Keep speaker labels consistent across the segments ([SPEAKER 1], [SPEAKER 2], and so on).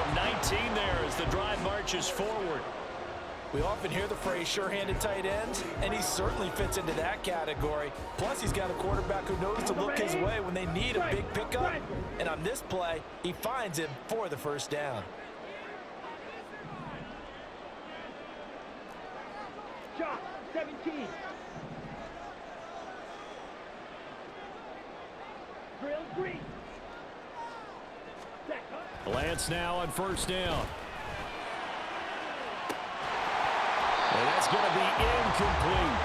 [SPEAKER 1] him. 19 there as the drive marches forward.
[SPEAKER 2] We often hear the phrase sure-handed tight ends, and he certainly fits into that category. Plus, he's got a quarterback who knows to look his way when they need a big pickup. And on this play, he finds him for the first down.
[SPEAKER 3] Shot, 17. Drill 3.
[SPEAKER 1] Lance now on first down. And that's going to be incomplete.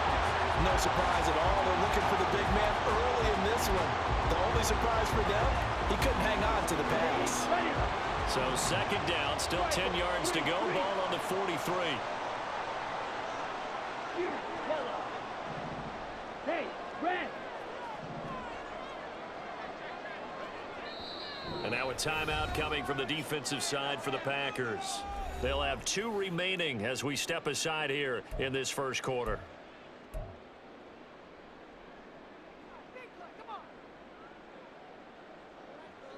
[SPEAKER 2] No surprise at all. They're looking for the big man early in this one. The only surprise for them, he couldn't hang on to the pass.
[SPEAKER 1] So second down, still 10 yards to go. Ball on the 43.
[SPEAKER 3] Hey, red.
[SPEAKER 1] And now a timeout coming from the defensive side for the Packers. They'll have 2 remaining as we step aside here in this first quarter.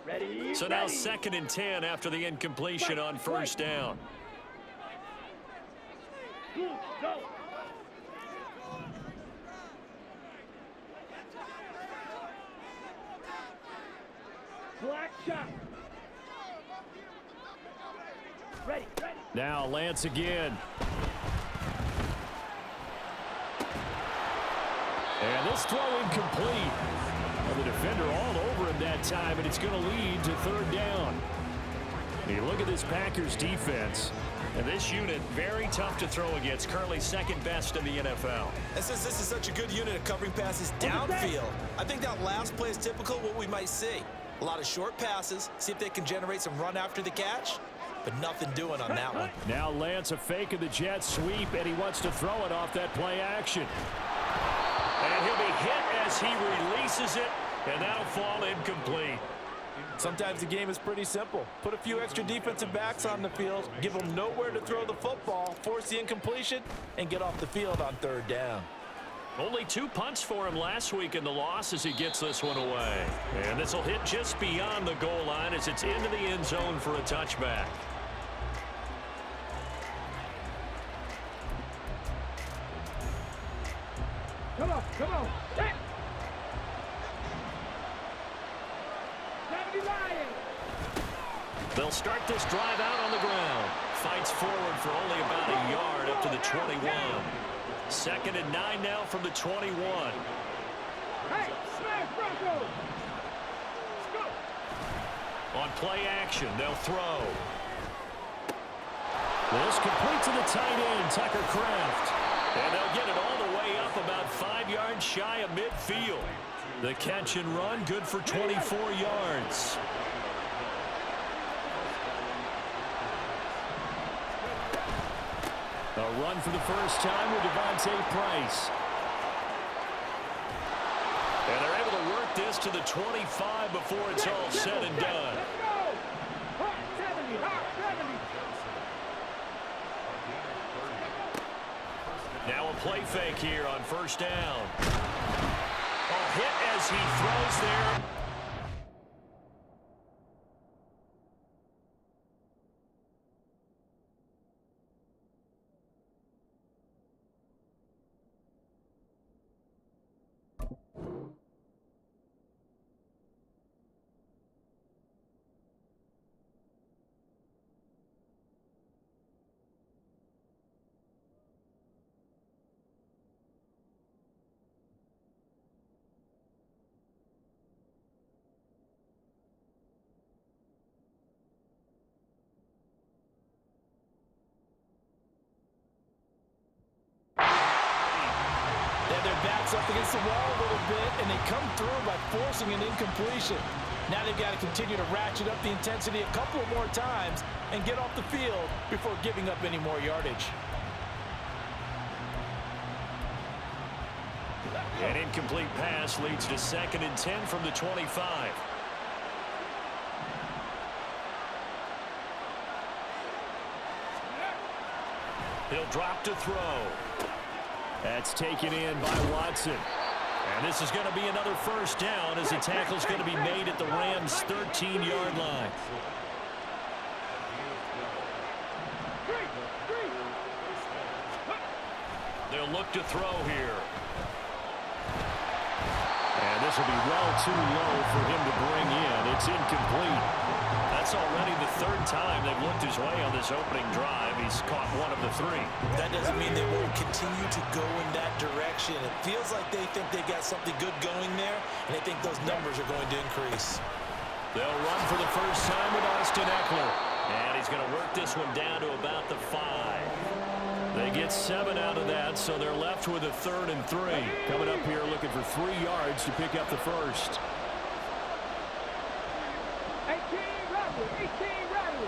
[SPEAKER 3] Ready,
[SPEAKER 1] so now second and 10 after the incompletion on first down.
[SPEAKER 3] Go. Black shot. Ready.
[SPEAKER 1] Now Lance again. And this throw incomplete. And the defender all over him that time, and it's going to lead to third down. You look at this Packers defense, and this unit very tough to throw against, currently second best in the NFL.
[SPEAKER 2] And since this is such a good unit of covering passes downfield, I think that last play is typical of what we might see. A lot of short passes, see if they can generate some run after the catch, but nothing doing on that one.
[SPEAKER 1] Now Lance a fake of the jet sweep, and he wants to throw it off that play action. And he'll be hit as he releases it, and that'll fall incomplete.
[SPEAKER 2] Sometimes the game is pretty simple. Put a few extra defensive backs on the field, give them nowhere to throw the football, force the incompletion, and get off the field on third down.
[SPEAKER 1] Only 2 punts for him last week in the loss as he gets this one away. And this will hit just beyond the goal line as it's into the end zone for a touchback.
[SPEAKER 3] Come on. Set. 70 Lions.
[SPEAKER 1] They'll start this drive out on the ground. Fights forward for only about a yard up to the 21. Second and 9 now from the 21.
[SPEAKER 3] Hey, smash Broncos. Go.
[SPEAKER 1] On play action, they'll throw. This complete to the tight end, Tucker Kraft. And they'll get it all the way up about 5 yards shy of midfield. The catch and run, good for 24 yards. A run for the first time with Devontae Price. And they're able to work this to the 25 before it's all said and done.
[SPEAKER 3] Let's go. Hot 70.
[SPEAKER 1] Now a play fake here on first down. A hit as he throws there.
[SPEAKER 2] Up against the wall a little bit, and they come through by forcing an incompletion. Now they've got to continue to ratchet up the intensity a couple of more times and get off the field before giving up any more yardage.
[SPEAKER 1] An incomplete pass leads to second and 10 from the 25. He'll drop to throw. That's taken in by Watson. And this is going to be another first down as the tackle's going to be made at the Rams' 13-yard line. They'll look to throw here. And this will be well too low for him to bring in. It's incomplete. That's already the third time they've looked his way on this opening drive. He's caught one of the three.
[SPEAKER 2] That doesn't mean they won't continue to go in that direction. It feels like they think they got something good going there, and they think those numbers are going to increase.
[SPEAKER 1] They'll run for the first time with Austin Eckler. And he's going to work this one down to about the 5. They get 7 out of that, so they're left with a 3rd and 3. Coming up here looking for 3 yards to pick up the first.
[SPEAKER 3] 18 rattle.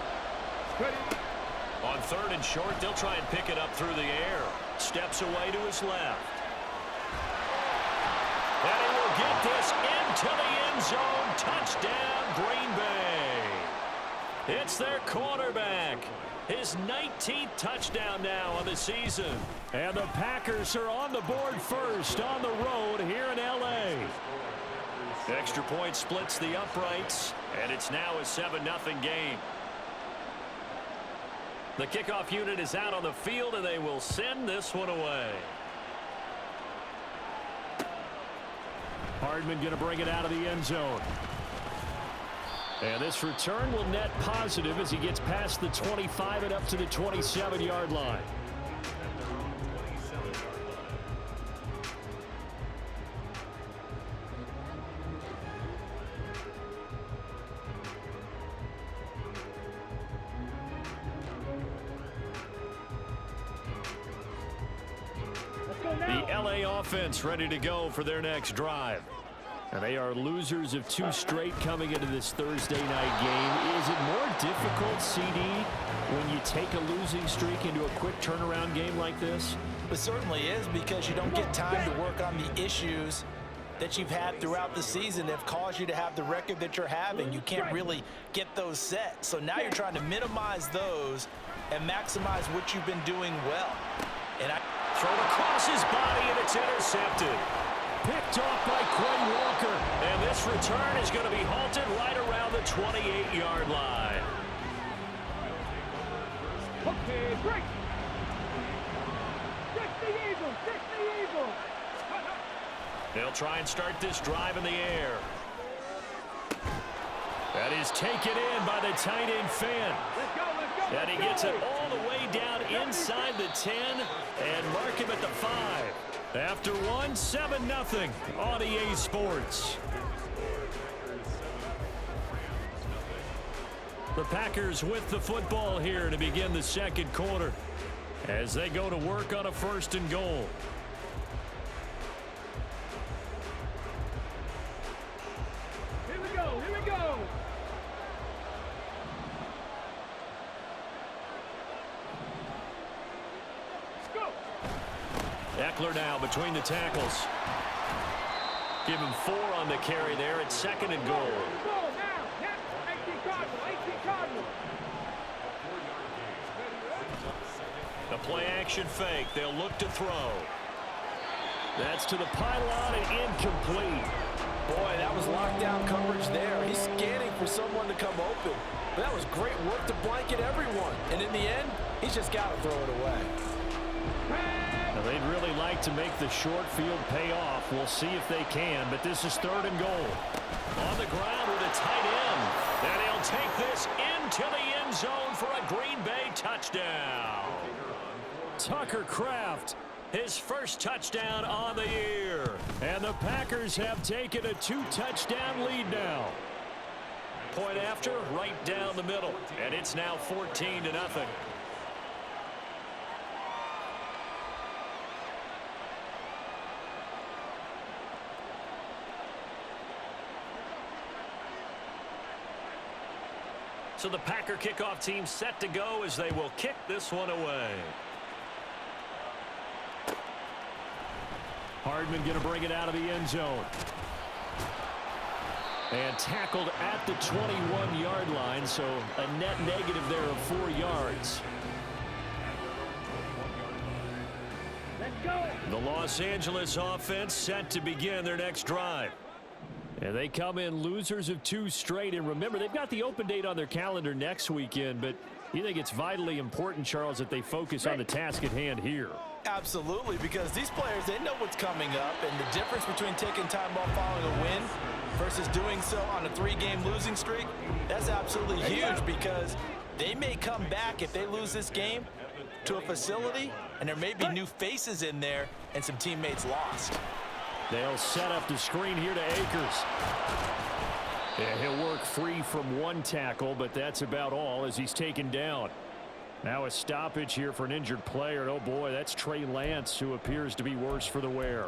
[SPEAKER 1] On 3rd and short, they'll try and pick it up through the air. Steps away to his left. And he will get this into the end zone. Touchdown, Green Bay. It's their quarterback. His 19th touchdown now on the season. And the Packers are on the board first on the road here in L.A. Extra point splits the uprights, and it's now a 7-0 game. The kickoff unit is out on the field, and they will send this one away. Hardman going to bring it out of the end zone. And this return will net positive as he gets past the 25 and up to the 27-yard line. The LA offense ready to go for their next drive. And they are losers of 2 straight coming into this Thursday night game. Is it more difficult, CD, when you take a losing streak into a quick turnaround game like this?
[SPEAKER 2] It certainly is, because you don't get time to work on the issues that you've had throughout the season that have caused you to have the record that you're having. You can't really get those set. So now you're trying to minimize those and maximize what you've been doing well. And
[SPEAKER 1] thrown across his body, and it's intercepted. Picked off by Quay Walker. And this return is going to be halted right around the 28-yard line.
[SPEAKER 3] Okay, break. Fix the Eagles.
[SPEAKER 1] They'll try and start this drive in the air. That is taken in by the tight end Finn.
[SPEAKER 3] Let's go.
[SPEAKER 1] And he gets it all the way down inside the 10 and mark him at the 5. After 7-0 on EA Sports. The Packers with the football here to begin the second quarter as they go to work on a 1st and goal.
[SPEAKER 3] Here we go.
[SPEAKER 1] Eckler now between the tackles. Give him 4 on the carry there. It's 2nd and goal.
[SPEAKER 3] Go now. Yep. 18 Cardinals.
[SPEAKER 1] The play action fake. They'll look to throw. That's to the pylon and incomplete.
[SPEAKER 2] boy, that was lockdown coverage there. He's scanning for someone to come open. But that was great work to blanket everyone. And in the end, he's just got to throw it away.
[SPEAKER 1] Now, they'd really like to make the short field pay off. We'll see if they can, but this is 3rd and goal. On the ground with a tight end. And he'll take this into the end zone for a Green Bay touchdown. Tucker Kraft, his first touchdown on the year. And the Packers have taken a 2-touchdown lead now. Point after, right down the middle. And it's now 14-0. So the Packer kickoff team set to go as they will kick this one away. Hardman going to bring it out of the end zone. And tackled at the 21-yard line, so a net negative there of 4 yards.
[SPEAKER 3] Let's go.
[SPEAKER 1] The Los Angeles offense set to begin their next drive. And they come in losers of 2 straight. And remember, they've got the open date on their calendar next weekend, but you think it's vitally important, Charles, that they focus on the task at hand here.
[SPEAKER 2] Absolutely, because these players, they know what's coming up, and the difference between taking time off following a win versus doing so on a 3-game losing streak, that's absolutely huge, because they may come back if they lose this game to a facility, and there may be new faces in there and some teammates lost.
[SPEAKER 1] They'll set up the screen here to Akers. Yeah, he'll work free from one tackle, but that's about all as he's taken down. Now a stoppage here for an injured player. Oh, boy, that's Trey Lance, who appears to be worse for the wear.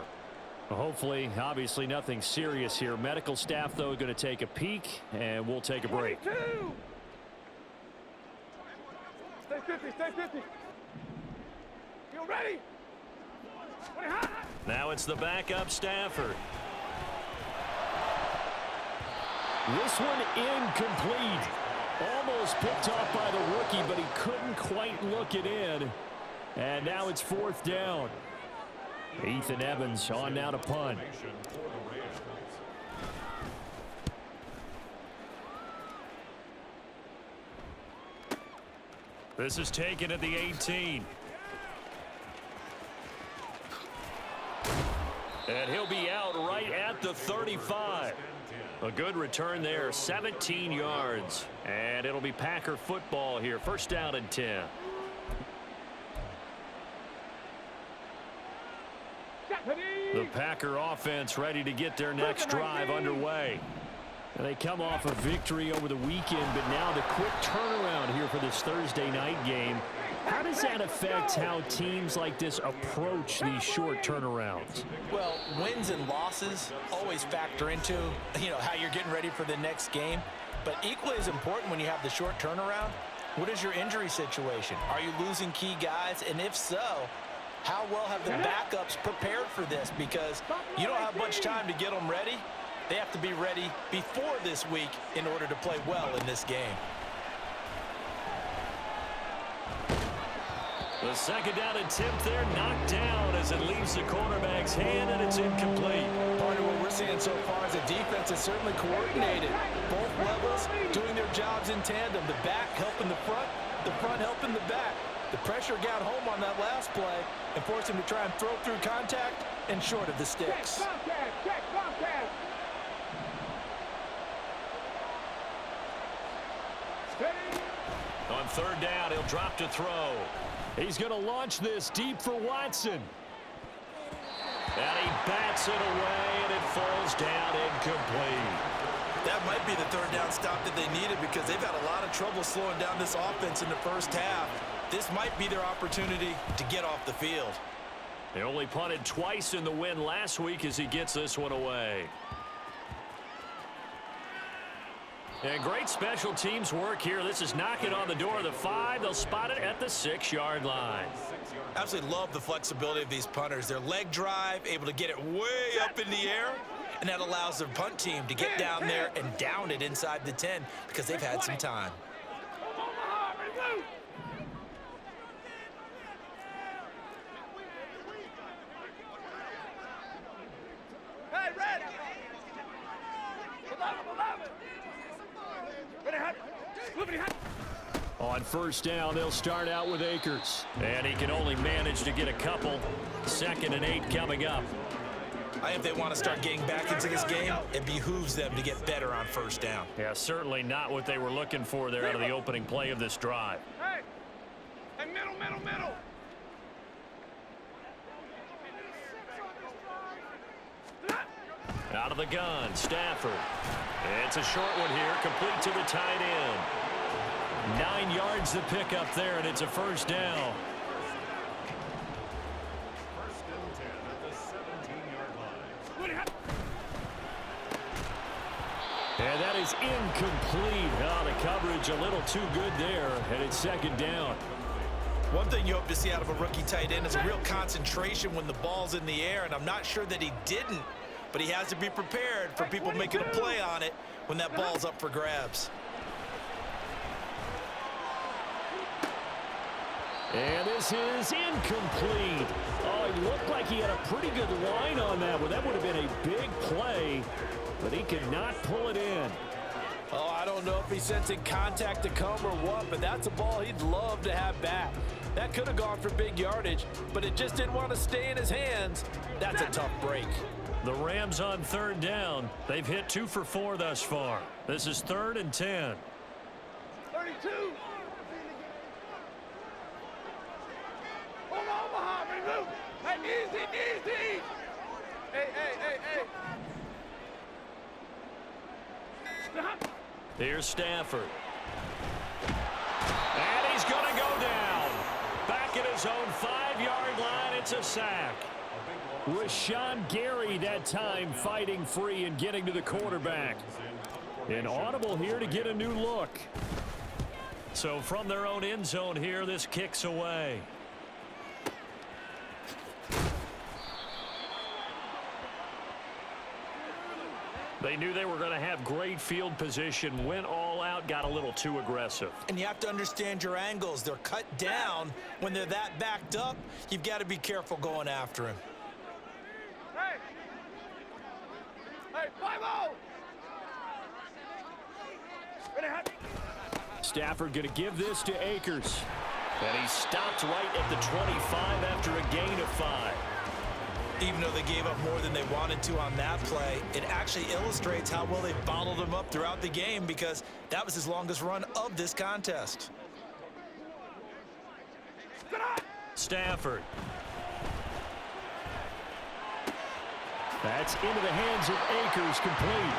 [SPEAKER 1] Well, hopefully, obviously, nothing serious here. Medical staff, though, going to take a peek, and we'll take a break.
[SPEAKER 3] 22. Stay 50, stay 50. You ready?
[SPEAKER 1] Now it's the backup Stafford. This one incomplete. Almost picked off by the rookie, but he couldn't quite look it in. And now it's 4th down. Ethan Evans on now to punt. This is taken at the 18. And he'll be out right at the 35. A good return there, 17 yards. And it'll be Packer football here. 1st down and 10. The Packer offense ready to get their next drive underway. And they come off a victory over the weekend, but now the quick turnaround here for this Thursday night game. How does that affect how teams like this approach these short turnarounds?
[SPEAKER 2] Well, wins and losses always factor into, how you're getting ready for the next game. But equally as important when you have the short turnaround, what is your injury situation? Are you losing key guys? And if so, how well have the backups prepared for this? Because you don't have much time to get them ready. They have to be ready before this week in order to play well in this game.
[SPEAKER 1] The 2nd down attempt there knocked down as it leaves the cornerback's hand, and it's incomplete.
[SPEAKER 2] Part of what we're seeing so far is the defense is certainly coordinated. Both levels doing their jobs in tandem. The back helping the front helping the back. The pressure got home on that last play and forced him to try and throw through contact and short of the sticks.
[SPEAKER 3] Check contact.
[SPEAKER 1] On 3rd down, he'll drop to throw. He's going to launch this deep for Watson. And he bats it away, and it falls down incomplete.
[SPEAKER 2] That might be the 3rd down stop that they needed, because they've had a lot of trouble slowing down this offense in the first half. This might be their opportunity to get off the field.
[SPEAKER 1] They only punted twice in the win last week as he gets this one away. And great special teams work here. This is knocking on the door of the 5. They'll spot it at the 6-yard line.
[SPEAKER 2] Absolutely love the flexibility of these punters. Their leg drive, able to get it way up in the air, and that allows their punt team to get down there and down it inside the 10 because they've had some time.
[SPEAKER 3] Hey, Red!
[SPEAKER 1] On 1st down, they'll start out with Akers. And he can only manage to get a couple. 2nd and 8 coming up.
[SPEAKER 2] I think if they want to start getting back into this game, it behooves them to get better on 1st down.
[SPEAKER 1] Yeah, certainly not what they were looking for there out of the opening play of this drive.
[SPEAKER 3] Hey, middle.
[SPEAKER 1] Out of the gun, Stafford. It's a short one here, complete to the tight end. 9 yards to pick up there, and it's a 1st down.
[SPEAKER 4] 1st and 10 at the 17-yard line.
[SPEAKER 1] And that is incomplete. Oh, the coverage a little too good there, and it's 2nd down.
[SPEAKER 2] One thing you hope to see out of a rookie tight end is a real concentration when the ball's in the air, and I'm not sure that he didn't, but he has to be prepared for people making a play on it when that ball's up for grabs.
[SPEAKER 1] And this is incomplete. Oh, it looked like he had a pretty good line on that one. That would have been a big play, but he could not pull it in.
[SPEAKER 2] Oh, I don't know if he's sensing contact to come or what, but that's a ball he'd love to have back. That could have gone for big yardage, but it just didn't want to stay in his hands. That's a tough break.
[SPEAKER 1] The Rams on third down. They've hit 2 for 4 thus far. This is 3rd and 10.
[SPEAKER 3] 32. Hold on, Muhammad. Move. Hey, easy, easy. Hey. Stop.
[SPEAKER 1] Here's Stafford. And he's going to go down. Back at his own 5-yard line. It's a sack. Rashawn Gary that time fighting free and getting to the quarterback. An audible here to get a new look. So from their own end zone here, this kicks away. They knew they were going to have great field position, went all out, got a little too aggressive.
[SPEAKER 2] And you have to understand your angles. They're cut down. When they're that backed up, you've got to be careful going after him.
[SPEAKER 3] Hey, 5-0.
[SPEAKER 1] Stafford going to give this to Akers. And he stopped right at the 25 after a gain of 5.
[SPEAKER 2] Even though they gave up more than they wanted to on that play, it actually illustrates how well they bottled him up throughout the game, because that was his longest run of this contest.
[SPEAKER 1] Stafford. That's into the hands of Akers, complete.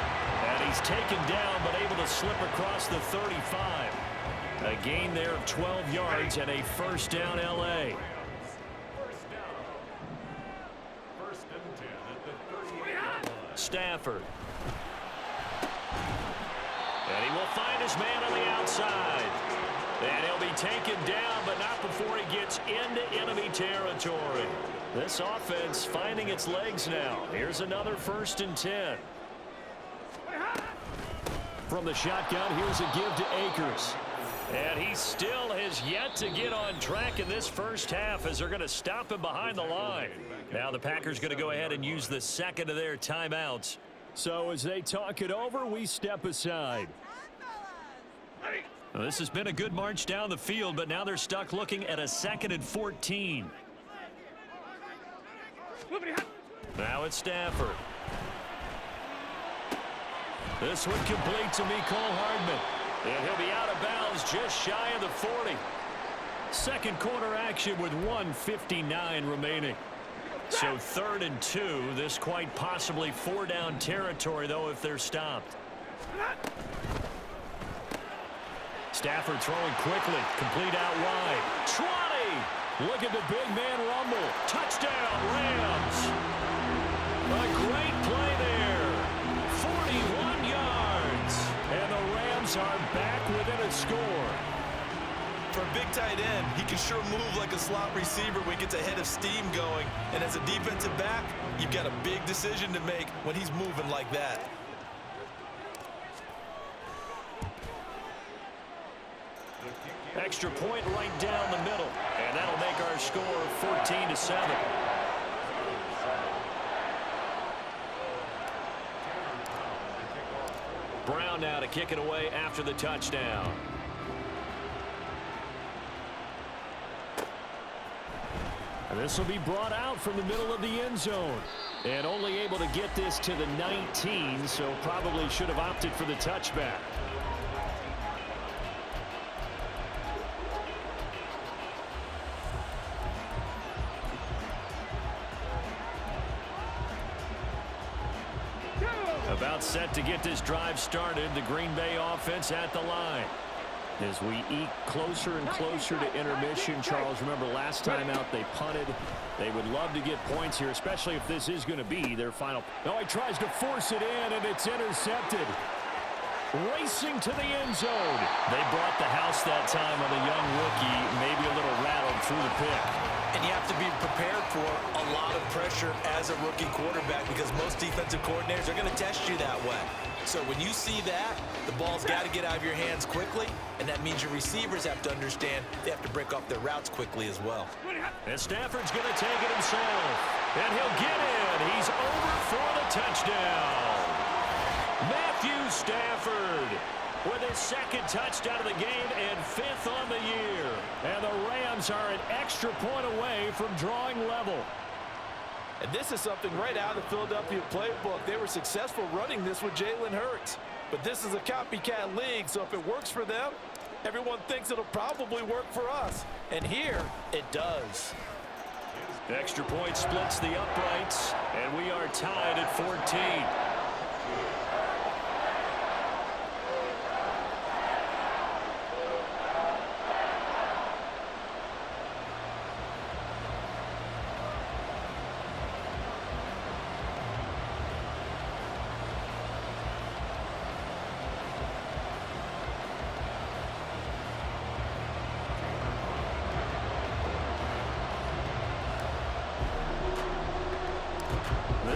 [SPEAKER 1] And he's taken down, but able to slip across the 35. A gain there of 12 yards and a first down, L.A.
[SPEAKER 4] First and 10 at the 38-yard line.
[SPEAKER 1] Stafford. And he will find his man on the outside. And he'll be taken down, but not before he gets into enemy territory. This offense finding its legs now. Here's another first and 10. From the shotgun, here's a give to Akers. And he still has yet to get on track in this first half, as they're going to stop him behind the line. Now the Packers going to go ahead and use the second of their timeouts. So as they talk it over, we step aside. Well, this has been a good march down the field, but now they're stuck looking at a 2nd and 14. Now it's Stafford. This one complete to Mecole Hardman. And he'll be out of bounds just shy of the 40. Second quarter action with 1:59 remaining. So 3rd and 2. This quite possibly 4-down territory, though, if they're stopped. Stafford throwing quickly. Complete out wide. 20! Look at the big man rumble. Touchdown, Rams! A great play there. 41 yards. And the Rams are back within a score.
[SPEAKER 2] For a big tight end, he can sure move like a slot receiver when he gets a head of steam going. And as a defensive back, you've got a big decision to make when he's moving like that.
[SPEAKER 1] Extra point right down the middle. And that'll make our score 14-7. Brown now to kick it away after the touchdown. And this will be brought out from the middle of the end zone. And only able to get this to the 19, so probably should have opted for the touchback. About set to get this drive started. The Green Bay offense at the line. As we eke closer and closer to intermission, Charles, remember last time out they punted. They would love to get points here, especially if this is going to be their final. No, he tries to force it in, and it's intercepted. Racing to the end zone. They brought the house that time on the young rookie, maybe a little rattled through the pick.
[SPEAKER 2] And you have to be prepared for a lot of pressure as a rookie quarterback, because most defensive coordinators are going to test you that way. So when you see that, the ball's got to get out of your hands quickly, and that means your receivers have to understand they have to break off their routes quickly as well.
[SPEAKER 1] And Stafford's going to take it himself. And he'll get in. He's over for the touchdown. Matthew Stafford with his second touchdown of the game and 5th on the year. And the Rams are an extra point away from drawing level.
[SPEAKER 2] And this is something right out of the Philadelphia playbook. They were successful running this with Jalen Hurts. But this is a copycat league, so if it works for them, everyone thinks it'll probably work for us. And here, it does.
[SPEAKER 1] Extra point splits the uprights, and we are tied at 14.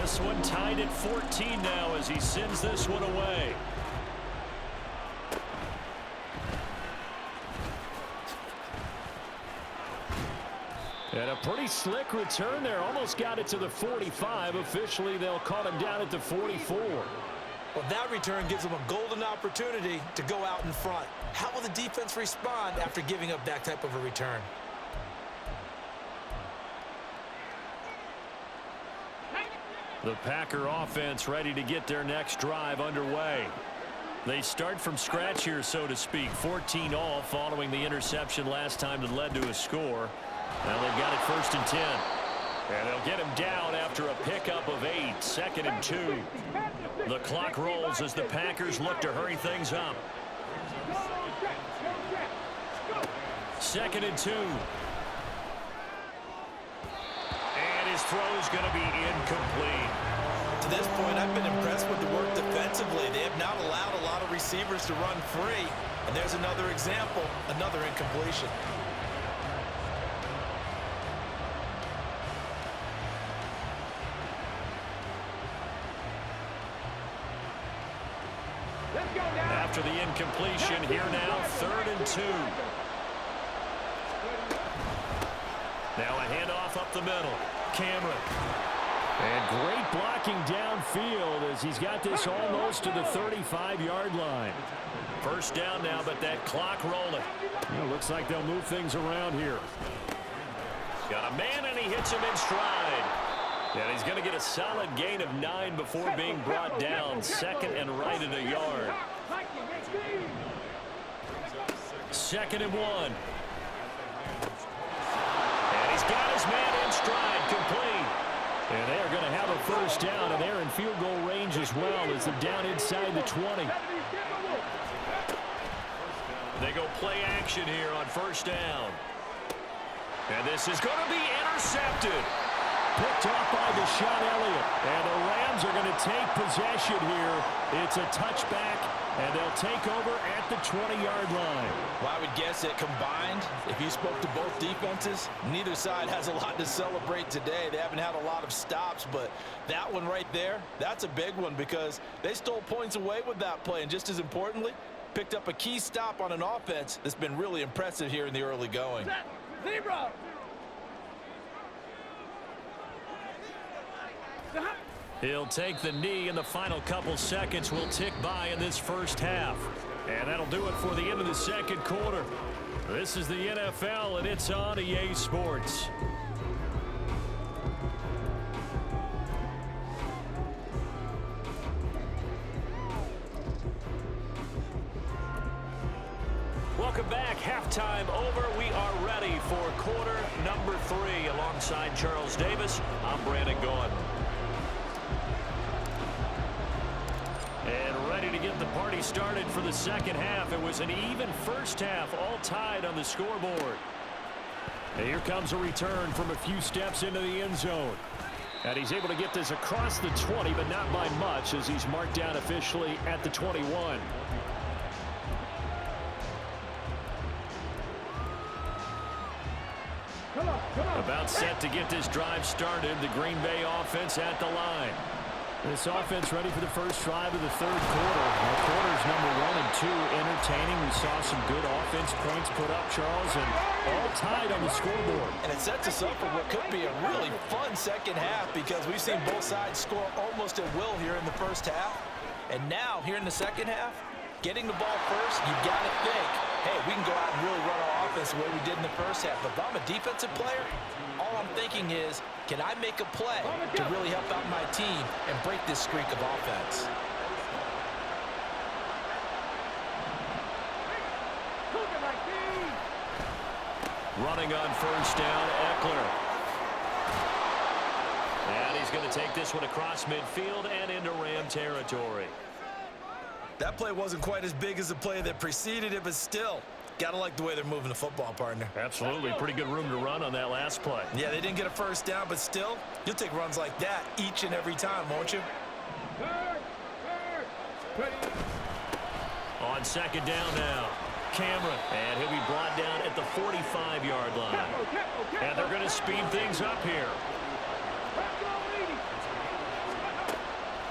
[SPEAKER 1] This one tied at 14 now as he sends this one away. And a pretty slick return there. Almost got it to the 45. Officially, they'll call him down at the 44.
[SPEAKER 2] Well, that return gives them a golden opportunity to go out in front. How will the defense respond after giving up that type of a return?
[SPEAKER 1] The Packer offense ready to get their next drive underway. They start from scratch here, so to speak. 14 all following the interception last time that led to a score. Now they've got it 1st and 10. And they'll get him down after a pickup of 8. 2nd and 2. The clock rolls as the Packers look to hurry things up. 2nd and 2. His throw is going to be incomplete.
[SPEAKER 2] To this point, I've been impressed with the work defensively. They have not allowed a lot of receivers to run free. And there's another example, another incompletion.
[SPEAKER 1] After the incompletion, here now, 3rd and 2. Now a handoff up the middle. Cameron. And great blocking downfield as he's got this almost to the 35-yard line. 1st down now, but that clock rolling. Looks like they'll move things around here. Got a man, and he hits him in stride. And he's going to get a solid gain of 9 before being brought down. 2nd and right at a yard. 2nd and 1. He's got his man in stride, complete. And they're going to have a 1st down, and they're in field goal range as well as they're down inside the 20. They go play action here on 1st down. And this is going to be intercepted. Picked off by Deshaun Elliott. And the Rams are going to take possession here. It's a touchback, and they'll take over at the 20-yard line.
[SPEAKER 2] Well, I would guess that combined, if you spoke to both defenses, neither side has a lot to celebrate today. They haven't had a lot of stops, but that one right there, that's a big one because they stole points away with that play. And just as importantly, picked up a key stop on an offense that's been really impressive here in the early going.
[SPEAKER 3] Zebra!
[SPEAKER 1] He'll take the knee, and the final couple seconds will tick by in this 1st half. And that'll do it for the end of the 2nd quarter. This is the NFL, and it's on EA Sports. Welcome back. Halftime over. We are ready for quarter number 3. Alongside Charles Davis, I'm Brandon Gaudin. And ready to get the party started for the 2nd half. It was an even 1st half, all tied on the scoreboard. And here comes a return from a few steps into the end zone. And he's able to get this across the 20, but not by much as he's marked down officially at the 21. About set to get this drive started. The Green Bay offense at the line. This offense ready for the first drive of the 3rd quarter. Now, quarters number 1 and 2 entertaining. We saw some good offense points put up, Charles, and all tied on the scoreboard.
[SPEAKER 2] And it sets us up for what could be a really fun 2nd half because we've seen both sides score almost at will here in the 1st half. And now, here in the second half, getting the ball first, you've got to think, hey, we can go out and really run our offense the way we did in the first half. But if I'm a defensive player, all I'm thinking is, can I make a play to really help out my team and break this streak of offense?
[SPEAKER 1] Running on first down, Eckler. And he's going to take this one across midfield and into Ram territory.
[SPEAKER 2] That play wasn't quite as big as the play that preceded it, but still, gotta like the way they're moving the football, partner.
[SPEAKER 1] Absolutely. Pretty good room to run on that last play.
[SPEAKER 2] Yeah, they didn't get a first down, but still, you'll take runs like that each and every time, won't you?
[SPEAKER 1] On second down now, Cameron. And he'll be brought down at the 45-yard line. And they're going to speed things up here.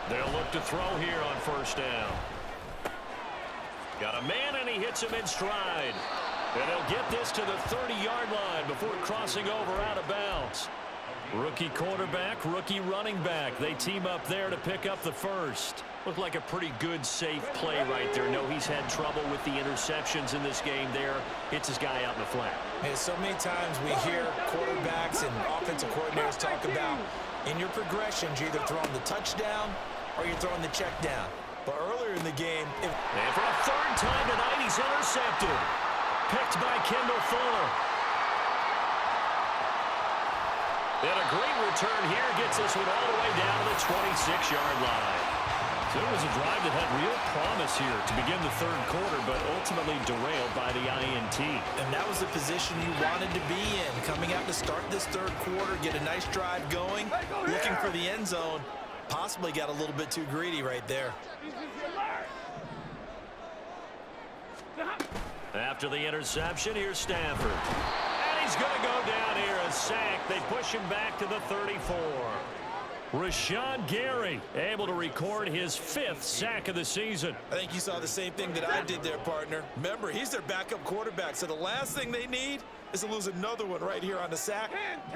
[SPEAKER 1] They'll look to throw here on first down. Got a man, and he hits him in stride. And he'll get this to the 30-yard line before crossing over out of bounds. Rookie quarterback, rookie running back. They team up there to pick up the first. Looked like a pretty good, safe play right there. No, he's had trouble with the interceptions in this game there. Hits his guy out in the flat.
[SPEAKER 2] Hey, so many times we hear quarterbacks and offensive coordinators talk about in your progressions, you're either throwing the touchdown or you're throwing the check down. But earlier in the game...
[SPEAKER 1] And for a third time tonight, he's intercepted. Picked by Kendall Fuller. And a great return here gets this one all the way down to the 26-yard line. So it was a drive that had real promise here to begin the third quarter, but ultimately derailed by the INT.
[SPEAKER 2] And that was the position you wanted to be in. Coming out to start this third quarter, get a nice drive going, looking for the end zone. Possibly got a little bit too greedy right there.
[SPEAKER 1] After the interception, here's Stafford. And he's going to go down here, a sack. They push him back to the 34. Rashawn Gary able to record his 5th sack of the season.
[SPEAKER 2] I think you saw the same thing that I did there, partner. Remember, he's their backup quarterback, so the last thing they need is to lose another one right here on the sack.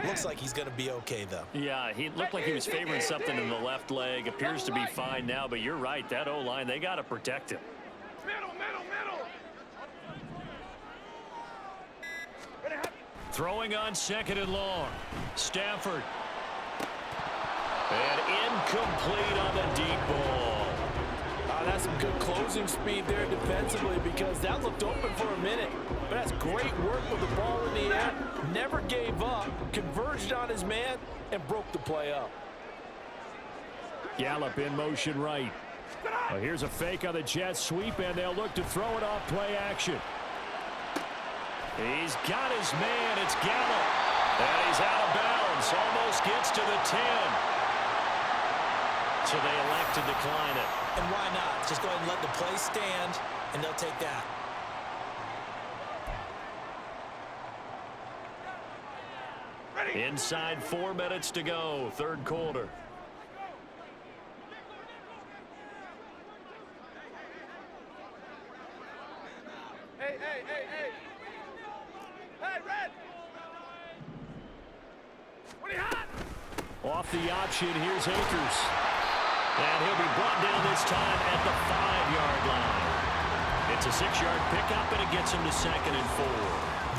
[SPEAKER 2] Looks like he's going to be okay, though.
[SPEAKER 1] Yeah, he looked like he was favoring something in the left leg. Appears to be fine now, but you're right. That O-line, they got to protect him.
[SPEAKER 3] Middle.
[SPEAKER 1] Throwing on second and long. Stafford. And incomplete on the deep ball.
[SPEAKER 2] That's some good closing speed there defensively because that looked open for a minute. But that's great work with the ball in the air. Never gave up, converged on his man, and broke the play up.
[SPEAKER 1] Gallup in motion right. Well, here's a fake on the jet sweep, and they'll look to throw it off play action. He's got his man. It's Gallup. And he's out of bounds. Almost gets to the 10. So they elect to decline it.
[SPEAKER 2] And why not? Just go ahead and let the play stand, and they'll take that.
[SPEAKER 3] Ready.
[SPEAKER 1] Inside 4 minutes to go, third quarter.
[SPEAKER 3] Hey. Hey, Red. What are you hot?
[SPEAKER 1] Off the option, here's Akers. And he'll be brought down this time at the 5-yard line. It's a 6-yard pickup, and it gets him to 2nd and 4.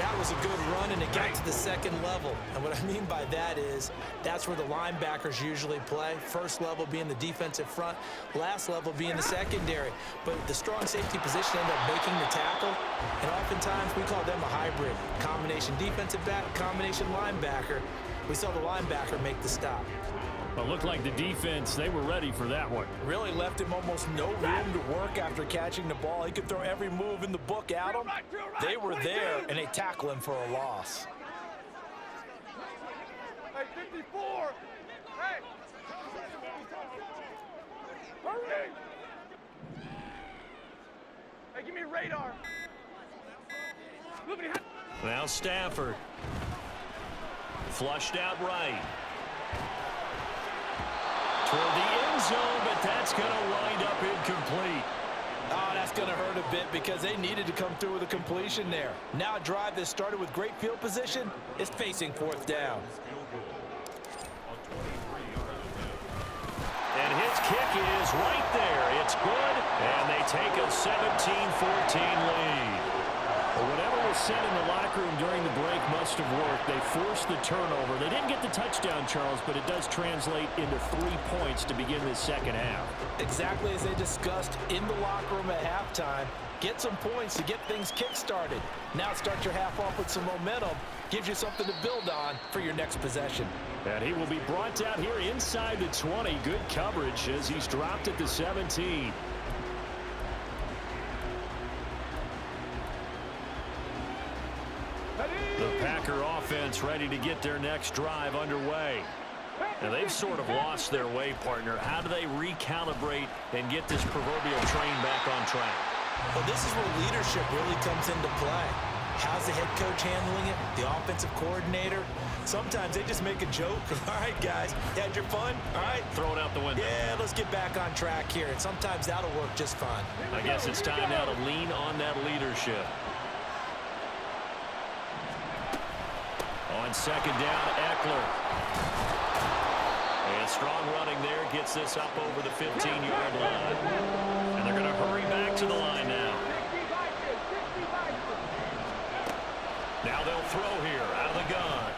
[SPEAKER 2] That was a good run, and it got to the second level. And what I mean by that is that's where the linebackers usually play. First level being the defensive front, last level being the secondary. But the strong safety position ended up making the tackle, and oftentimes we call them a hybrid. Combination defensive back, combination linebacker. We saw the linebacker make the stop.
[SPEAKER 1] Well, it looked like the defense, they were ready for that one.
[SPEAKER 2] Really left him almost no room to work after catching the ball. He could throw every move in the book at him. They were there, and they tackle him for a loss.
[SPEAKER 3] Hey, 54. Hey. Hurry. Hey, give me a radar.
[SPEAKER 1] Now Stafford. Flushed out right. Toward the end zone, but that's going to wind up incomplete.
[SPEAKER 2] Oh, that's going to hurt a bit because they needed to come through with a completion there. Now a drive that started with great field position is facing 4th down.
[SPEAKER 1] And his kick is right there. That's good, and they take a 17-14 lead. Well, whatever was said in the locker room during the break must have worked. They forced the turnover. They didn't get the touchdown, Charles, but it does translate into 3 points to begin the second half.
[SPEAKER 2] Exactly as they discussed in the locker room at halftime. Get some points to get things kick-started. Now start your half off with some momentum. Gives you something to build on for your next possession.
[SPEAKER 1] And he will be brought down here inside the 20. Good coverage as he's dropped at the 17. The Packer offense ready to get their next drive underway. And they've sort of lost their way, partner. How do they recalibrate and get this proverbial train back on track?
[SPEAKER 2] Well, this is where leadership really comes into play. How's the head coach handling it? The offensive coordinator? Sometimes they just make a joke. All right, guys, you had your fun? All right.
[SPEAKER 1] Throw it out the window.
[SPEAKER 2] Yeah, let's get back on track here. And sometimes that'll work just fine.
[SPEAKER 1] I guess it's time now to lean on that leadership. On second down, Eckler. And strong running there gets this up over the 15-yard line. And they're going to hurry back to the line now. Now they'll throw here out of the gun.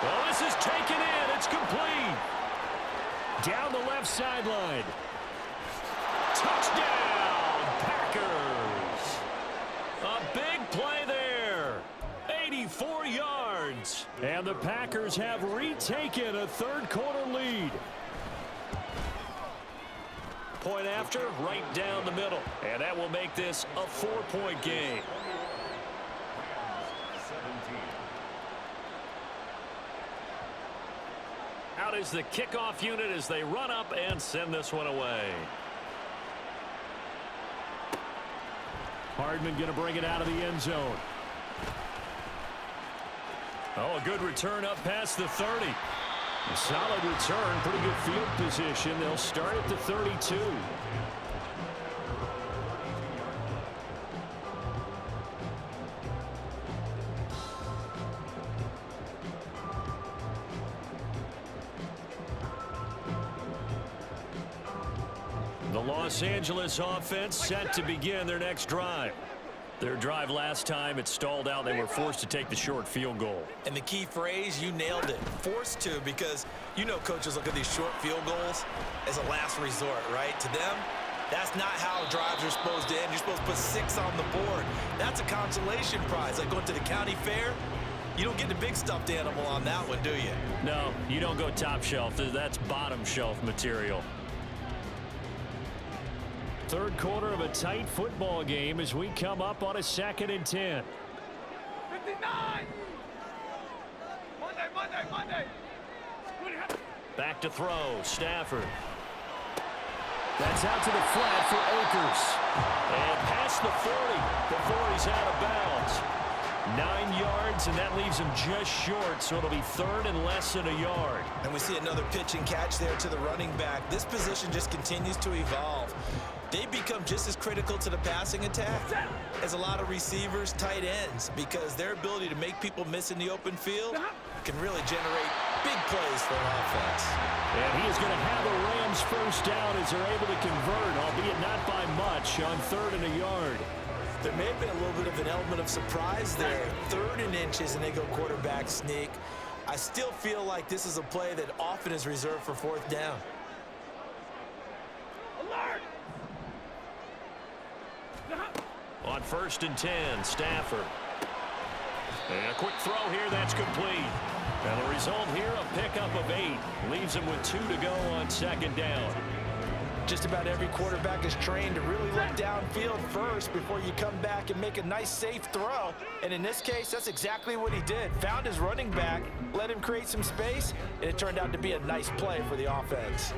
[SPEAKER 1] Well, this is taken in. It's complete. Down the left sideline. Touchdown, Packers. A big play there. 84 yards. And the Packers have retaken a third-quarter lead. Point after, right down the middle. And that will make this a 4-point game.
[SPEAKER 4] 17.
[SPEAKER 1] Out is the kickoff unit as they run up and send this one away. Hardman going to bring it out of the end zone. Oh, a good return up past the 30. A solid return, pretty good field position. They'll start at the 32. The Los Angeles offense set to begin their next drive. Their drive last time, it stalled out. They were forced to take the short field goal.
[SPEAKER 2] And the key phrase, you nailed it. Forced to, because you know coaches look at these short field goals as a last resort, right? To them, that's not how drives are supposed to end. You're supposed to put 6 on the board. That's a consolation prize. Like going to the county fair, you don't get the big stuffed animal on that one, do you?
[SPEAKER 1] No, you don't go top shelf. That's bottom shelf material. Third quarter of a tight football game as we come up on a 2nd and 10.
[SPEAKER 3] 59! Monday!
[SPEAKER 1] Back to throw, Stafford. That's out to the flat for Akers. And past the 40 before he's out of bounds. 9 yards, and that leaves him just short, so it'll be 3rd and less than a yard.
[SPEAKER 2] And we see another pitch and catch there to the running back. This position just continues to evolve. They become just as critical to the passing attack as a lot of receivers, tight ends, because their ability to make people miss in the open field can really generate big plays for an offense.
[SPEAKER 1] And he is going to have a Rams first down as they're able to convert, albeit not by much, on 3rd and a yard.
[SPEAKER 2] There may have been a little bit of an element of surprise there. 3rd and inches, and they go quarterback sneak. I still feel like this is a play that often is reserved for 4th down.
[SPEAKER 3] Alert!
[SPEAKER 1] On 1st and 10, Stafford. And a quick throw here, that's complete. And the result here, a pickup of 8. Leaves him with 2 to go on 2nd down.
[SPEAKER 2] Just about every quarterback is trained to really look downfield first before you come back and make a nice, safe throw. And in this case, that's exactly what he did. Found his running back, let him create some space, and it turned out to be a nice play for the offense.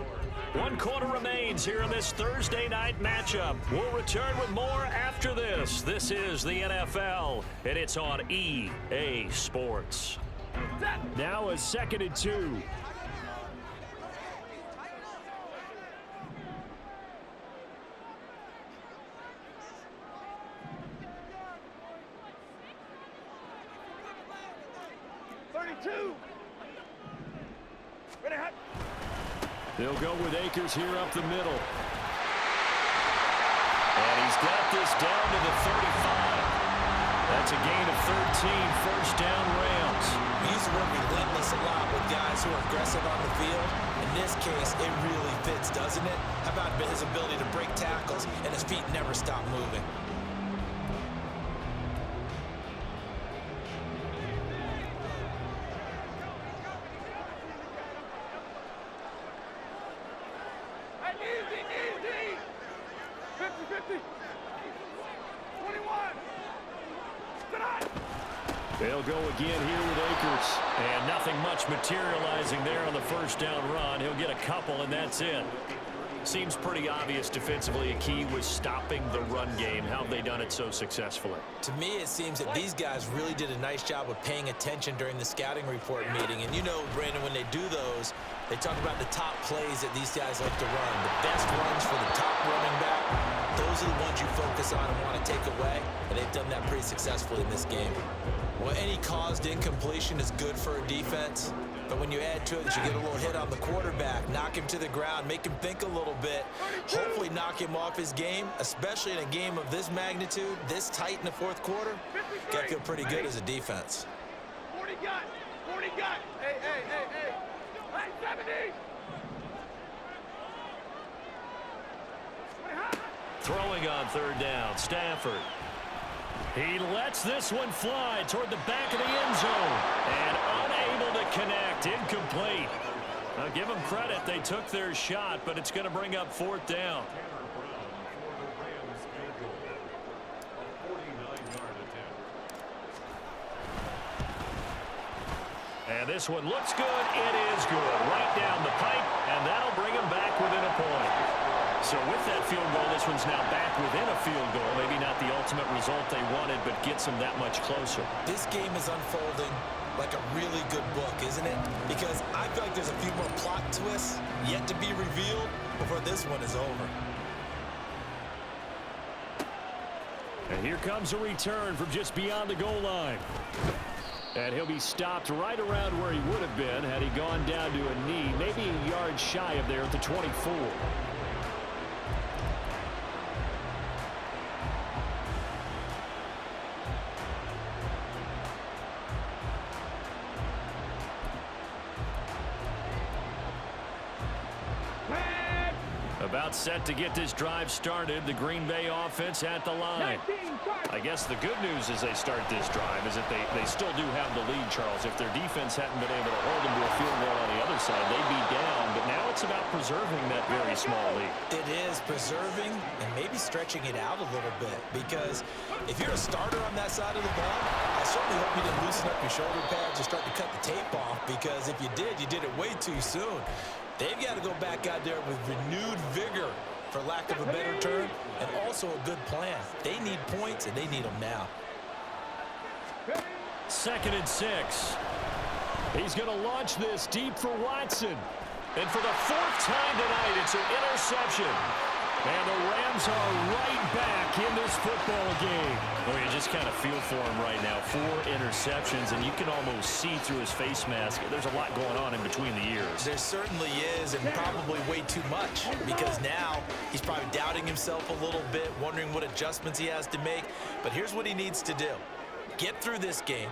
[SPEAKER 1] 1 quarter remains here in this Thursday night matchup. We'll return with more after this. This is the NFL, and it's on EA Sports. Now a 2nd and 2. They'll go with Akers here up the middle. And he's got this down to the 35. That's a gain of 13, first down Rams.
[SPEAKER 2] He's working relentless a lot with guys who are aggressive on the field. In this case, it really fits, doesn't it? How about his ability to break tackles and his feet never stop moving?
[SPEAKER 3] Easy. 50-50. 21.
[SPEAKER 1] They'll go again here with Akers. And nothing much materializing there on the first down run. He'll get a couple, and that's it. Seems pretty obvious defensively a key was stopping the run game. How have they done it so successfully?
[SPEAKER 2] To me, it seems that these guys really did a nice job of paying attention during the scouting report meeting. And you know, Brandon, when they do those, they talk about the top plays that these guys like to run. The best runs for the top running back. Those are the ones you focus on and want to take away. And they've done that pretty successfully in this game. Well, any caused incompletion is good for a defense. But when you add to it that you get a little hit on the quarterback, knock him to the ground, make him think a little bit, hopefully knock him off his game, especially in a game of this magnitude, this tight in the fourth quarter, got to feel pretty good as a defense.
[SPEAKER 3] 40 got. Hey. 70.
[SPEAKER 1] Throwing on third down, Stafford. He lets this one fly toward the back of the end zone. And unable to connect, incomplete. Now give them credit, they took their shot, but it's going to bring up fourth down. And this one looks good. It is good. Right down the pipe, and that'll bring him back within a point. So with that field goal, this one's now back within a field goal. Maybe not the ultimate result they wanted, but gets them that much closer.
[SPEAKER 2] This game is unfolding like a really good book, isn't it? Because I feel like there's a few more plot twists yet to be revealed before this one is over.
[SPEAKER 1] And here comes a return from just beyond the goal line. And he'll be stopped right around where he would have been had he gone down to a knee, maybe a yard shy of there at the 24. About set to get this drive started. The Green Bay offense at the line. I guess the good news as they start this drive is that they still do have the lead, Charles. If their defense hadn't been able to hold them to a field goal on the other side, they'd be down. But now it's about preserving that very small lead.
[SPEAKER 2] It is preserving and maybe stretching it out a little bit. Because if you're a starter on that side of the ball, I certainly hope you didn't loosen up your shoulder pads or start to cut the tape off. Because if you did it way too soon. They've got to go back out there with renewed vigor, for lack of a better term, and also a good plan. They need points, and they need them now.
[SPEAKER 1] 2nd and 6. He's going to launch this deep for Watson. And for the 4th time tonight, it's an interception. And the Rams are right back in this football game. Well, you just kind of feel for him right now. 4 interceptions, and you can almost see through his face mask. There's a lot going on in between the ears.
[SPEAKER 2] There certainly is, and probably way too much, because now he's probably doubting himself a little bit, wondering what adjustments he has to make. But here's what he needs to do. Get through this game,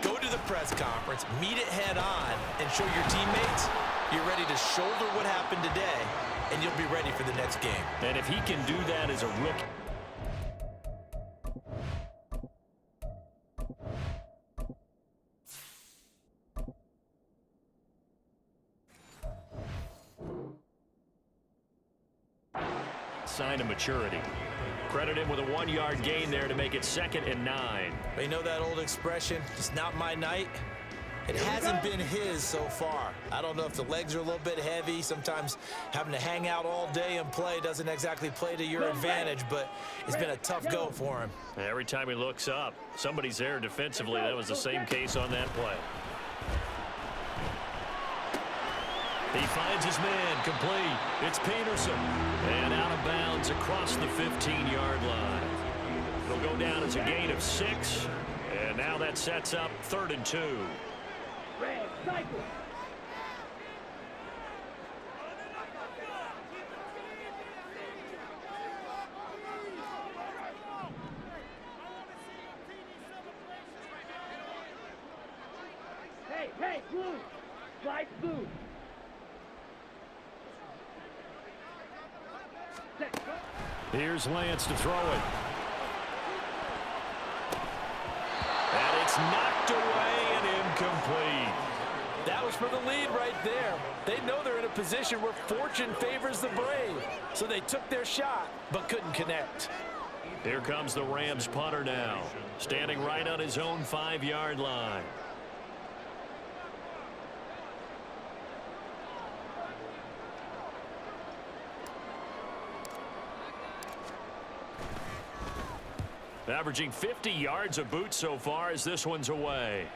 [SPEAKER 2] go to the press conference, meet it head on, and show your teammates you're ready to shoulder what happened today, and you'll be ready for the next game.
[SPEAKER 1] And if he can do that as a rookie. Sign of maturity. Credit him with a 1-yard gain there to make it 2nd and 9.
[SPEAKER 2] But you know that old expression, it's not my night? It hasn't been his so far. I don't know if the legs are a little bit heavy. Sometimes having to hang out all day and play doesn't exactly play to your advantage, but it's been a tough go for him.
[SPEAKER 1] Every time he looks up, somebody's there defensively. That was the same case on that play. He finds his man, complete. It's Peterson. And out of bounds across the 15-yard line. It'll go down as a gain of 6. And now that sets up 3rd and 2.
[SPEAKER 3] Hey, blue. Slide blue.
[SPEAKER 1] Here's Lance to throw it. And it's knocked away and incomplete.
[SPEAKER 2] That was for the lead right there. They know they're in a position where fortune favors the brave. So they took their shot, but couldn't connect.
[SPEAKER 1] Here comes the Rams punter now, standing right on his own 5-yard line. Averaging 50 yards a boot so far as this one's away.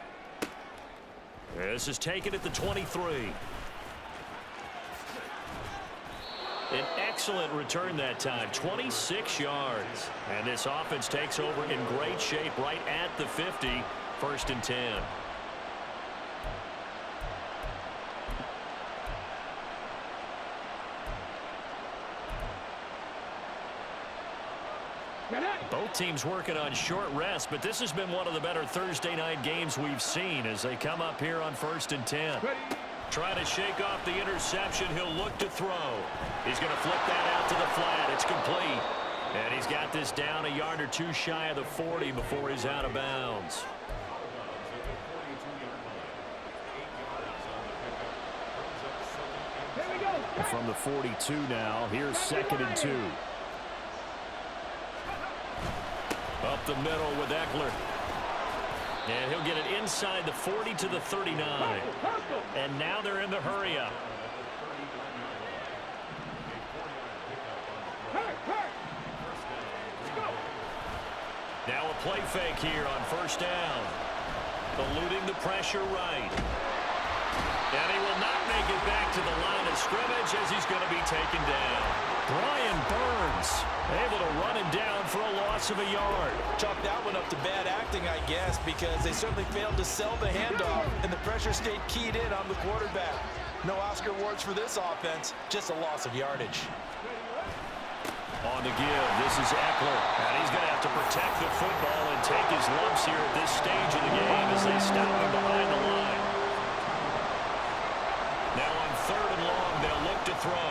[SPEAKER 1] This is taken at the 23. An excellent return that time, 26 yards. And this offense takes over in great shape right at the 50, 1st and 10. Both teams working on short rest, but this has been one of the better Thursday night games we've seen as they come up here on 1st and 10. Trying to shake off the interception. He'll look to throw. He's going to flip that out to the flat. It's complete. And he's got this down a yard or two shy of the 40 before he's out of bounds. From the 42 now, here's 2nd and 2. Up the middle with Eckler. And he'll get it inside the 40 to the 39. And now they're in the hurry up. Now a play fake here on 1st down. Eluding the pressure right. And he will not make it back to the line of scrimmage as he's going to be taken down. Brian Burns able to run him down for a loss of a yard.
[SPEAKER 2] Chalk that one up to bad acting, I guess, because they certainly failed to sell the handoff, and the pressure stayed keyed in on the quarterback. No Oscar awards for this offense, just a loss of yardage.
[SPEAKER 1] On the give, this is Eckler, and he's going to have to protect the football and take his lumps here at this stage of the game as they stop him behind the line. Now on 3rd and long, they'll look to throw.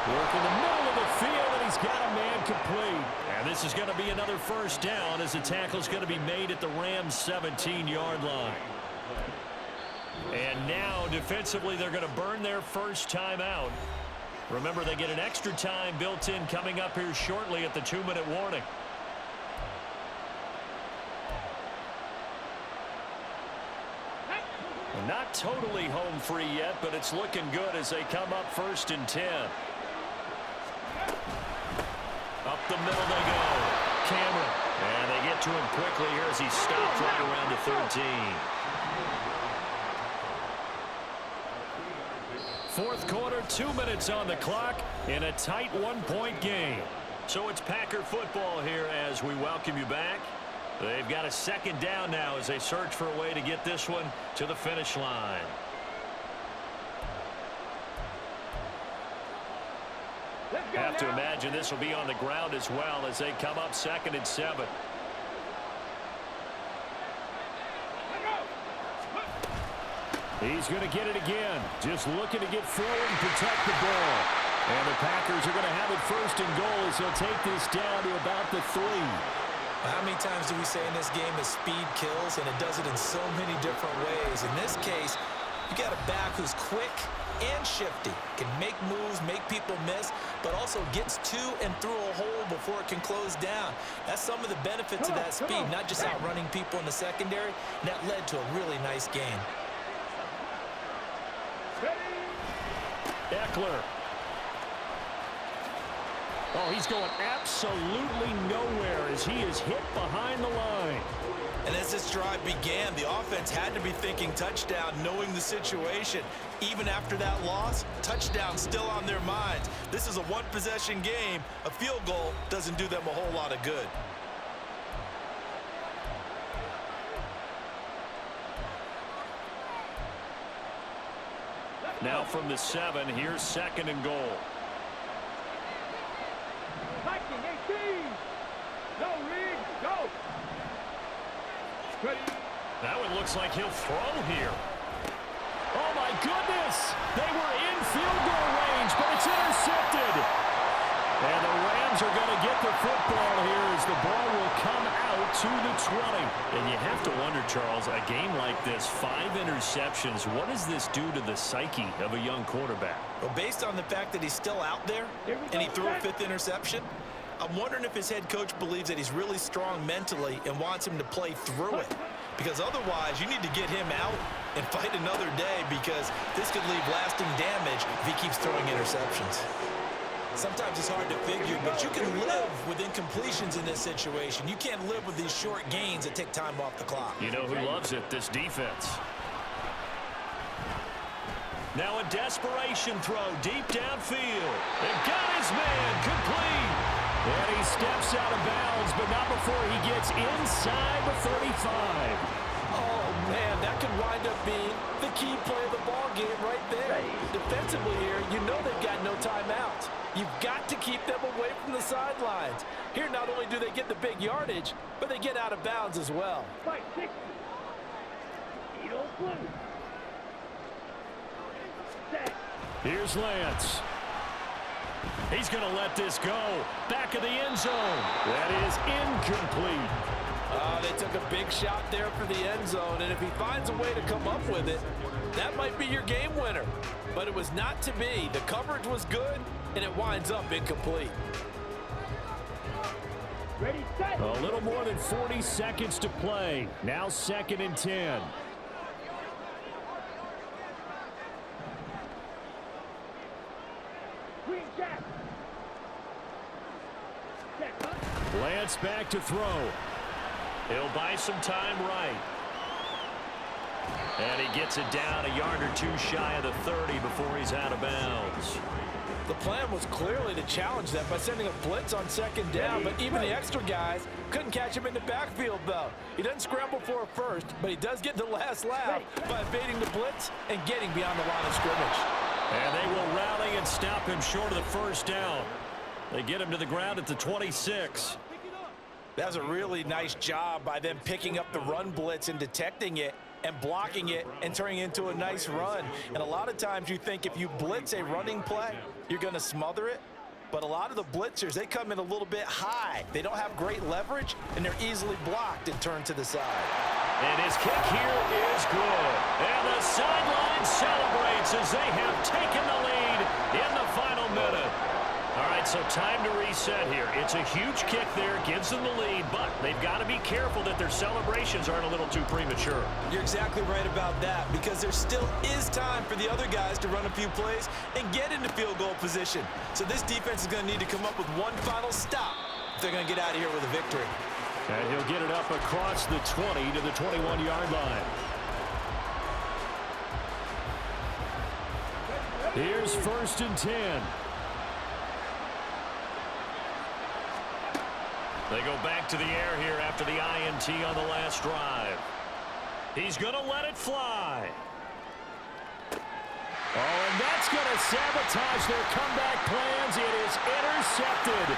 [SPEAKER 1] Work in the middle of the field, and he's got a man complete. And this is going to be another 1st down as the tackle's going to be made at the Rams' 17-yard line. And now, defensively, they're going to burn their first time out. Remember, they get an extra time built in coming up here shortly at the 2-minute warning. Not totally home free yet, but it's looking good as they come up 1st and 10. Up the middle they go. Cameron. And they get to him quickly here as he stops right around the 13. 4th quarter, 2 minutes on the clock in a tight 1-point game. So it's Packer football here as we welcome you back. They've got a 2nd down now as they search for a way to get this one to the finish line. Have to imagine this will be on the ground as well as they come up 2nd and 7. He's going to get it again. Just looking to get forward and protect the ball. And the Packers are going to have it 1st and goal as they'll take this down to about the 3.
[SPEAKER 2] How many times do we say in this game that speed kills, and it does it in so many different ways? In this case, you got a back who's quick and shifty, can make moves, make people miss, but also gets to and through a hole before it can close down. That's some of the benefits of that speed, not just outrunning people in the secondary. And that led to a really nice game.
[SPEAKER 1] Eckler. Oh, he's going absolutely nowhere as he is hit behind the line.
[SPEAKER 2] And as this drive began, the offense had to be thinking touchdown, knowing the situation. Even after that loss, touchdown still on their minds. This is a one-possession game. A field goal doesn't do them a whole lot of good.
[SPEAKER 1] Now from the 7, here's 2nd and goal.
[SPEAKER 3] Viking 18. Go, Reed. Go. Ready.
[SPEAKER 1] That one looks like he'll throw here. Oh, my goodness. They were in field goal range, but it's intercepted. And the Rams are going to get the football here as the ball will come out to the 20. And you have to wonder, Charles, a game like this, 5 interceptions, what does this do to the psyche of a young quarterback?
[SPEAKER 2] Well, based on the fact that he's still out there and he threw a 5th interception, I'm wondering if his head coach believes that he's really strong mentally and wants him to play through it. Because otherwise, you need to get him out and fight another day, because this could leave lasting damage if he keeps throwing interceptions. Sometimes it's hard to figure, but you can live with incompletions in this situation. You can't live with these short gains that take time off the clock.
[SPEAKER 1] You know who loves it? This defense. Now a desperation throw deep downfield. And got his man complete. And he steps out of bounds, but not before he gets inside the 35.
[SPEAKER 2] Oh, man, that could wind up being the key play of the ball game right there. Defensively here, you know they've got no timeouts. You've got to keep them away from the sidelines. Here, not only do they get the big yardage, but they get out of bounds as well.
[SPEAKER 1] Here's Lance. He's going to let this go. Back of the end zone. That is incomplete.
[SPEAKER 2] They took a big shot there for the end zone, and if he finds a way to come up with it, that might be your game winner. But it was not to be. The coverage was good, and it winds up incomplete.
[SPEAKER 1] A little more than 40 seconds to play. Now 2nd and 10. Lance back to throw. He'll buy some time right. And he gets it down a yard or 2 shy of the 30 before he's out of bounds.
[SPEAKER 2] The plan was clearly to challenge that by sending a blitz on 2nd down, but even the extra guys couldn't catch him in the backfield, though. He doesn't scramble for a first, but he does get the last laugh by evading the blitz and getting beyond the line of scrimmage.
[SPEAKER 1] And they will rally and stop him short of the 1st down. They get him to the ground at the 26.
[SPEAKER 2] That was a really nice job by them picking up the run blitz and detecting it and blocking it and turning it into a nice run. And a lot of times you think if you blitz a running play, you're going to smother it. But a lot of the blitzers, they come in a little bit high. They don't have great leverage, and they're easily blocked and turned to the side.
[SPEAKER 1] And his kick here is good. And the sideline celebrates as they have taken the lead in the final minute. All right, so time to reset here. It's a huge kick there, gives them the lead, but they've got to be careful that their celebrations aren't a little too premature.
[SPEAKER 2] You're exactly right about that, because there still is time for the other guys to run a few plays and get into field goal position. So this defense is going to need to come up with one final stop if they're going to get out of here with a victory.
[SPEAKER 1] And he'll get it up across the 20 to the 21-yard line. Here's 1st and 10. They go back to the air here after the INT on the last drive. He's going to let it fly. Oh, and that's going to sabotage their comeback plans. It is intercepted.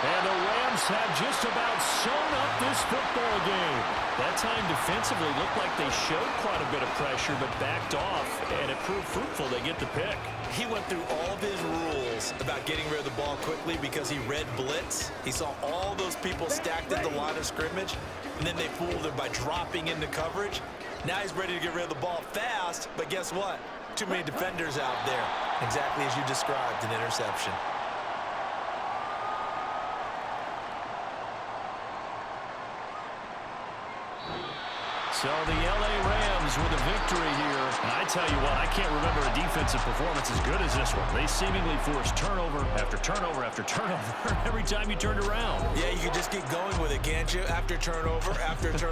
[SPEAKER 1] And the Rams have just about sewn up this football game. That time defensively looked like they showed quite a bit of pressure but backed off, and it proved fruitful. They get the pick.
[SPEAKER 2] He went through all of his rules about getting rid of the ball quickly because he read blitz. He saw all those people stacked at the line of scrimmage, and then they fooled him by dropping into coverage. Now he's ready to get rid of the ball fast, but guess what? Too many defenders out there. Exactly as you described, an interception.
[SPEAKER 1] So the L.A. Rams with a victory here. And I tell you what, I can't remember a defensive performance as good as this one. They seemingly forced turnover after turnover after turnover every time you turned around.
[SPEAKER 2] Yeah, you could just keep going with it, can't you? After turnover after turnover.